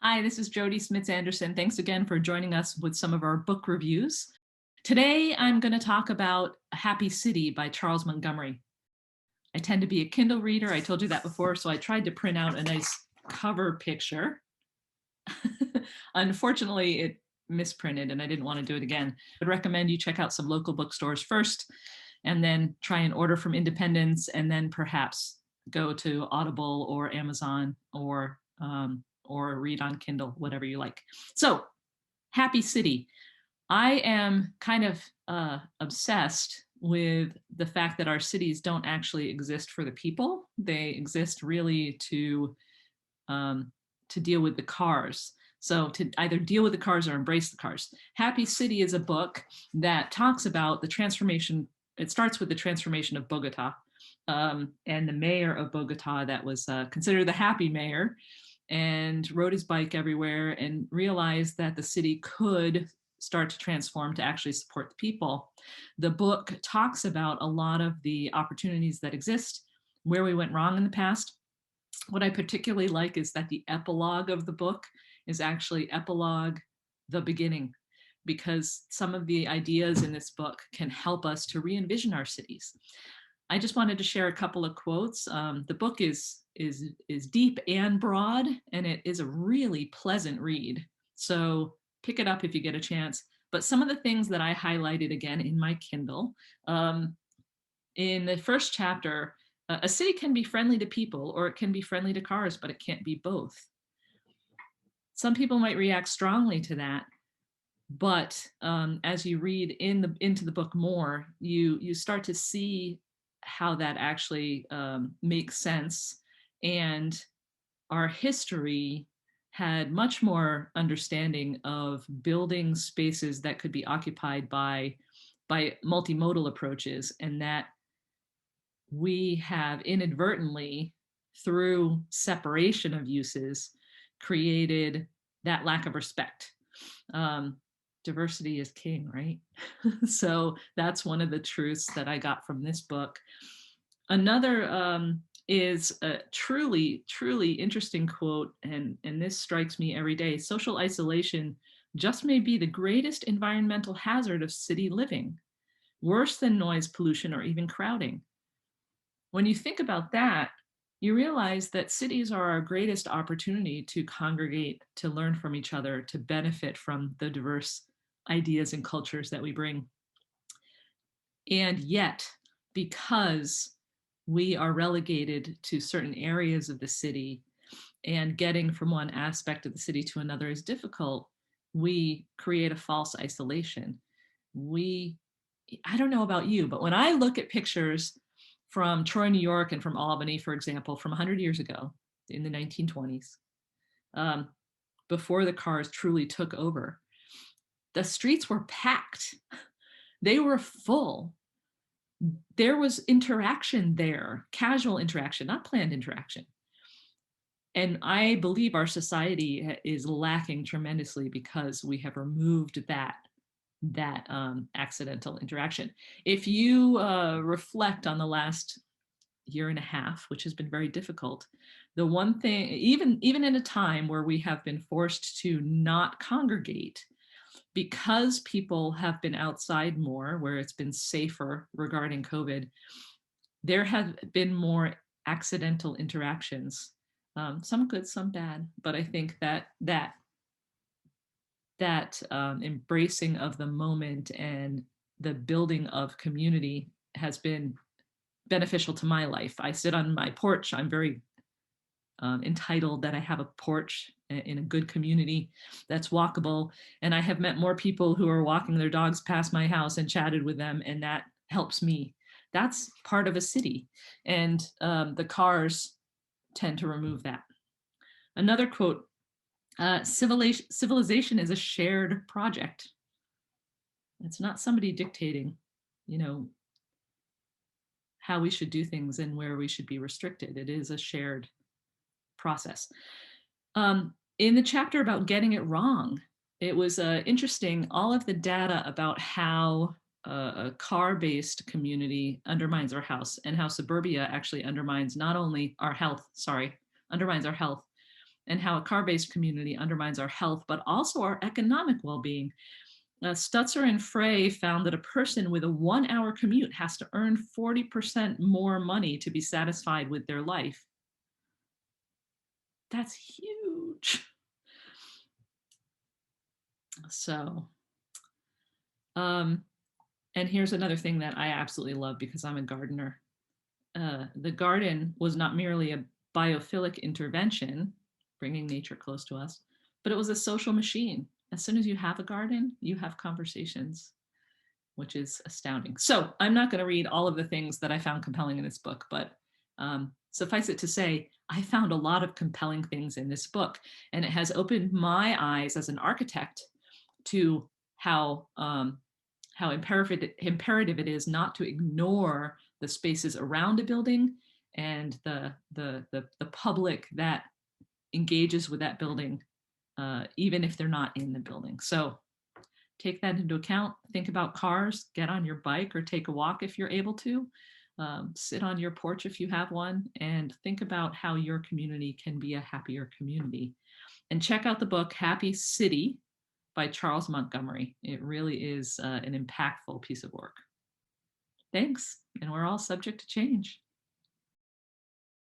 Hi, this is Jody Smits-Anderson. Thanks again for joining us with some of our book reviews. Today, I'm going to talk about Happy City by Charles Montgomery. I tend to be a Kindle reader. I told you that before, so I tried to print out a nice cover picture. Unfortunately, it misprinted and I didn't want to do it again. I would recommend you check out some local bookstores first and then try and order from independents and then perhaps go to Audible or Amazon or read on Kindle, whatever you like. So, Happy City. I am kind of obsessed with the fact that our cities don't actually exist for the people. They exist really to deal with the cars. So to either deal with the cars or embrace the cars. Happy City is a book that talks about the transformation. It starts with the transformation of Bogota and the mayor of Bogota that was considered the happy mayor and rode his bike everywhere and realized that the city could start to transform to actually support the people. The book talks about a lot of the opportunities that exist, where we went wrong in the past. What I particularly like is that the epilogue of the book is actually epilogue the beginning, because some of the ideas in this book can help us to re-envision our cities. I just wanted to share a couple of quotes. The book is deep and broad, and it is a really pleasant read. So pick it up if you get a chance. But some of the things that I highlighted again in my Kindle, in the first chapter, a city can be friendly to people or it can be friendly to cars, but it can't be both. Some people might react strongly to that, but as you read into the book more, you start to see how that actually makes sense. And our history had much more understanding of building spaces that could be occupied by multimodal approaches, and that we have inadvertently, through separation of uses, created that lack of respect. Diversity is king, right? So that's one of the truths that I got from this book. Another is a truly, truly interesting quote, and this strikes me every day. Social isolation just may be the greatest environmental hazard of city living, worse than noise pollution or even crowding. When you think about that, you realize that cities are our greatest opportunity to congregate, to learn from each other, to benefit from the diverse ideas and cultures that we bring. And yet, because we are relegated to certain areas of the city and getting from one aspect of the city to another is difficult, we create a false isolation. I don't know about you, but when I look at pictures from Troy, New York, and from Albany, for example, from 100 years ago in the 1920s, before the cars truly took over, the streets were packed. They were full. There was interaction there, casual interaction, not planned interaction. And I believe our society is lacking tremendously because we have removed that accidental interaction. If you reflect on the last year and a half, which has been very difficult, the one thing, even in a time where we have been forced to not congregate because people have been outside more, where it's been safer regarding COVID, there have been more accidental interactions, some good, some bad. But I think that embracing of the moment and the building of community has been beneficial to my life. I sit on my porch. I'm very entitled that I have a porch in a good community that's walkable. And I have met more people who are walking their dogs past my house and chatted with them, and that helps me. That's part of a city. And the cars tend to remove that. Another quote, civilization is a shared project. It's not somebody dictating, how we should do things and where we should be restricted. It is a shared process. In the chapter about getting it wrong, it was interesting, all of the data about how a car-based community undermines our health, and how suburbia actually undermines not only our health, undermines our health, and how a car-based community undermines our health, but also our economic well-being. Stutzer and Frey found that a person with a 1-hour commute has to earn 40% more money to be satisfied with their life. That's huge. So, and here's another thing that I absolutely love because I'm a gardener. The garden was not merely a biophilic intervention, bringing nature close to us, but it was a social machine. As soon as you have a garden, you have conversations, which is astounding. So I'm not going to read all of the things that I found compelling in this book, but suffice it to say, I found a lot of compelling things in this book, and it has opened my eyes as an architect to how imperative it is not to ignore the spaces around a building and the public that engages with that building, even if they're not in the building. So take that into account. Think about cars. Get on your bike or take a walk if you're able to. Sit on your porch if you have one, and think about how your community can be a happier community. And check out the book Happy City by Charles Montgomery. It really is an impactful piece of work. Thanks, and we're all subject to change.